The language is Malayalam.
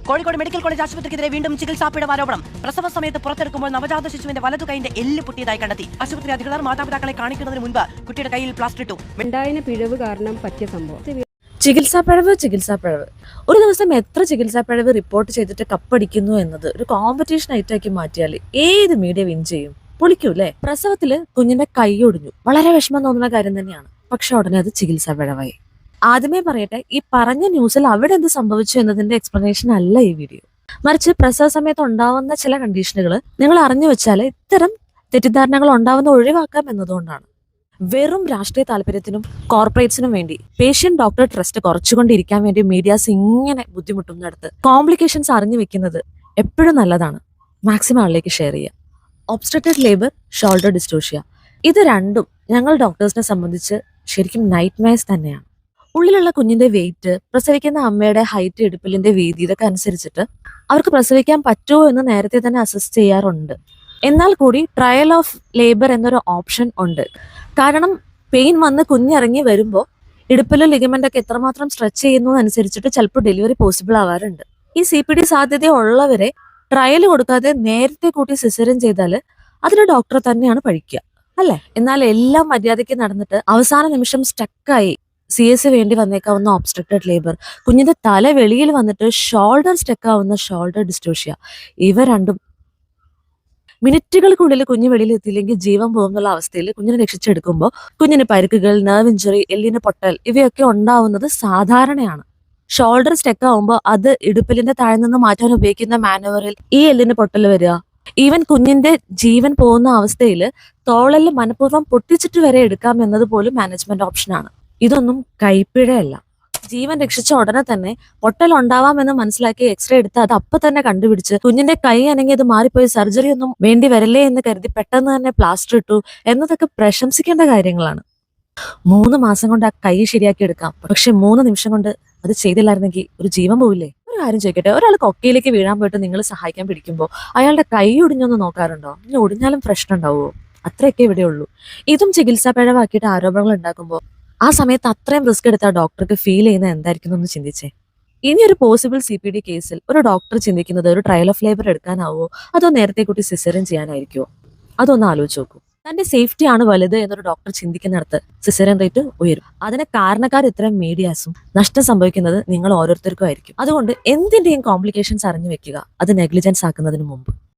കോഴിക്കോട് മെഡിക്കൽ കോളേജ് ആശുപത്രിക്കെതിരെ വീണ്ടും ചികിത്സാ പിഴവ് ആരോപണം. പ്രസവ സമയത്ത് പുറത്തെടുക്കുമ്പോൾ നവജാത ശിശുവിന്റെ വലതു കൈന്റെ എല്ല് പൊട്ടിയതായി കണ്ടെത്തി. ആശുപത്രി അധികൃതർ മാതാപിതാക്കളെ കാണിക്കുന്നതിന് മുൻപ് കുട്ടിയുടെ കയ്യിൽ പ്ലാസ്റ്റർ ഇട്ടു. പിഴവ് കാരണം പറ്റിയ സംഭവം. ചികിത്സാപ്പിഴവ് ഒരു ദിവസം എത്ര ചികിത്സാപ്പിഴവ് റിപ്പോർട്ട് ചെയ്തിട്ട് കപ്പടിക്കുന്നു എന്നത് ഒരു കോമ്പറ്റീഷൻ ആയിട്ടാക്കി മാറ്റിയാൽ ഏത് മീഡിയ വിൻ ചെയ്യും? പൊളിക്കൂല്ലേ? പ്രസവത്തില് കുഞ്ഞിന്റെ കൈ ഒടിഞ്ഞു, വളരെ വിഷമം തോന്നുന്ന കാര്യം തന്നെയാണ്. പക്ഷെ ഉടനെ അത് ചികിത്സാപ്പിഴവായി. ആദ്യമേ പറയട്ടെ, ഈ പറഞ്ഞ ന്യൂസിൽ അവിടെ എന്ത് സംഭവിച്ചു എന്നതിന്റെ എക്സ്പ്ലനേഷൻ അല്ല ഈ വീഡിയോ. മറിച്ച് പ്രസവ സമയത്ത് ഉണ്ടാവുന്ന ചില കണ്ടീഷനുകൾ നിങ്ങൾ അറിഞ്ഞു വെച്ചാൽ ഇത്തരം തെറ്റിദ്ധാരണകൾ ഉണ്ടാവുന്ന ഒഴിവാക്കാം എന്നതുകൊണ്ടാണ്. വെറും രാഷ്ട്രീയ താല്പര്യത്തിനും കോർപ്പറേറ്റ്സിനും വേണ്ടി പേഷ്യന്റ് ഡോക്ടർ ട്രസ്റ്റ് കുറച്ചുകൊണ്ടിരിക്കാൻ വേണ്ടി മീഡിയാസ് ഇങ്ങനെ ബുദ്ധിമുട്ടുന്നിടത്ത് കോംപ്ലിക്കേഷൻസ് അറിഞ്ഞു വെക്കുന്നത് എപ്പോഴും നല്ലതാണ്. മാക്സിമം ആളിലേക്ക് ഷെയർ ചെയ്യുക. ഒബ്സ്ട്രക്റ്റഡ് ലേബർ, ഷോൾഡർ ഡിസ്റ്റോഷ്യ, ഇത് രണ്ടും ഞങ്ങൾ ഡോക്ടേഴ്സിനെ സംബന്ധിച്ച് ശരിക്കും നൈറ്റ് മെയർസ് തന്നെയാണ്. ഉള്ളിലുള്ള കുഞ്ഞിന്റെ വെയിറ്റ്, പ്രസവിക്കുന്ന അമ്മയുടെ ഹൈറ്റ്, ഇടുപ്പിലിന്റെ വീതി, ഇതൊക്കെ അനുസരിച്ചിട്ട് അവർക്ക് പ്രസവിക്കാൻ പറ്റുമോ എന്ന് നേരത്തെ തന്നെ അസസ് ചെയ്യാറുണ്ട്. എന്നാൽ കൂടി ട്രയൽ ഓഫ് ലേബർ എന്നൊരു ഓപ്ഷൻ ഉണ്ട്. കാരണം പെയിൻ വന്ന് കുഞ്ഞിറങ്ങി വരുമ്പോൾ ഇടുപ്പിലെ ലിഗമെന്റ് ഒക്കെ എത്രമാത്രം സ്ട്രെച്ച് ചെയ്യുന്നതനുസരിച്ചിട്ട് ചിലപ്പോൾ ഡെലിവറി പോസിബിൾ ആവാറുണ്ട്. ഈ CPD സാധ്യത ഉള്ളവരെ ട്രയൽ കൊടുക്കാതെ നേരത്തെ കൂട്ടി സിസേറിയൻ ചെയ്താൽ അതിന് ഡോക്ടറെ തന്നെയാണ് പഴിക്കുക, അല്ലെ? എന്നാൽ എല്ലാം മര്യാദയ്ക്ക് നടന്നിട്ട് അവസാന നിമിഷം സ്റ്റക്കായി CS വേണ്ടി വന്നേക്കാവുന്ന ഒബ്സ്ട്രക്റ്റഡ് ലേബർ, കുഞ്ഞിന്റെ തല വെളിയിൽ വന്നിട്ട് ഷോൾഡർ സ്റ്റക്കാവുന്ന ഷോൾഡർ ഡിസ്റ്റോഷ്യ, ഇവ രണ്ടും മിനിറ്റുകൾക്കുള്ളിൽ കുഞ്ഞ് വെളിയിൽ എത്തിയില്ലെങ്കിൽ ജീവൻ പോകുന്നുള്ള അവസ്ഥയിൽ കുഞ്ഞിനെ രക്ഷിച്ചെടുക്കുമ്പോൾ കുഞ്ഞിന് പരുക്കുകൾ, നെർവ് ഇഞ്ചുറി, എല്ലിന് പൊട്ടൽ ഇവയൊക്കെ ഉണ്ടാവുന്നത് സാധാരണയാണ്. ഷോൾഡർ സ്റ്റക്ക് ആവുമ്പോൾ അത് ഇടുപ്പിലിന്റെ താഴെ നിന്ന് മാറ്റാൻ ഉപയോഗിക്കുന്ന മാനുവറിൽ ഈ എല്ലിന് പൊട്ടൽ വരിക, ഈവൻ കുഞ്ഞിന്റെ ജീവൻ പോകുന്ന അവസ്ഥയിൽ തോളല് മനഃപൂർവ്വം പൊട്ടിച്ചിട്ട് വരെ എടുക്കാം എന്നത് പോലും മാനേജ്മെന്റ് ഓപ്ഷനാണ്. ഇതൊന്നും കൈപ്പിഴയല്ല. ജീവൻ രക്ഷിച്ച ഉടനെ തന്നെ പൊട്ടൽ ഉണ്ടാവാമെന്ന് മനസ്സിലാക്കി എക്സ്റേ എടുത്ത് അത് അപ്പൊ തന്നെ കണ്ടുപിടിച്ച് കുഞ്ഞിന്റെ കൈ അനങ്ങി അത് മാറിപ്പോയി സർജറി ഒന്നും വേണ്ടി വരല്ലേ എന്ന് കരുതി പെട്ടെന്ന് തന്നെ പ്ലാസ്റ്റർ ഇട്ടു എന്നതൊക്കെ പ്രശംസിക്കേണ്ട കാര്യങ്ങളാണ്. 3 മാസം കൊണ്ട് ആ കൈ ശരിയാക്കി എടുക്കാം. പക്ഷെ 3 നിമിഷം കൊണ്ട് അത് ചെയ്തില്ലായിരുന്നെങ്കിൽ ഒരു ജീവൻ പോവില്ലേ? ഒരു കാര്യം ചോദിക്കട്ടെ, ഒരാൾ കൊക്കയിലേക്ക് വീഴാൻ പോയിട്ട് നിങ്ങൾ സഹായിക്കാൻ പിടിക്കുമ്പോൾ അയാളുടെ കൈ ഒടിഞ്ഞൊന്ന് നോക്കാറുണ്ടോ? ഇനി ഒടിഞ്ഞാലും പ്രശ്നം ഉണ്ടാവുമോ? അത്രയൊക്കെ ഇവിടെ ഉള്ളൂ. ഇതും ചികിത്സാ പിഴവാക്കിയിട്ട് ആരോപണങ്ങൾ ഉണ്ടാക്കുമ്പോൾ ആ സമയത്ത് അത്രയും റിസ്ക് എടുത്ത ഡോക്ടർക്ക് ഫീൽ ചെയ്യുന്നത് എന്തായിരിക്കും എന്ന് ചിന്തിച്ചേ. ഇനി ഒരു പോസിബിൾ CPD കേസിൽ ഒരു ഡോക്ടർ ചിന്തിക്കുന്നത് ഒരു ട്രയൽ ഓഫ് ലേബർ എടുക്കാനാവോ, അതോ നേരത്തെ കൂട്ടി സിസേറിയൻ ചെയ്യാനായിരിക്കുമോ? അതൊന്ന് ആലോചിച്ച് നോക്കൂ. തന്റെ സേഫ്റ്റി ആണ് വലുത് എന്നൊരു ഡോക്ടർ ചിന്തിക്കുന്നിടത്ത് സിസേറിയൻ റേറ്റ് ഉയരും. അതിന് കാരണക്കാർ ഇത്തരം മീഡിയാസും. നഷ്ടം സംഭവിക്കുന്നത് നിങ്ങൾ ഓരോരുത്തർക്കും ആയിരിക്കും. അതുകൊണ്ട് എന്തിന്റെയും കോംപ്ലിക്കേഷൻസ് അറിഞ്ഞു വെക്കുക, അത് നെഗ്ലിജൻസ് ആക്കുന്നതിന് മുമ്പ്.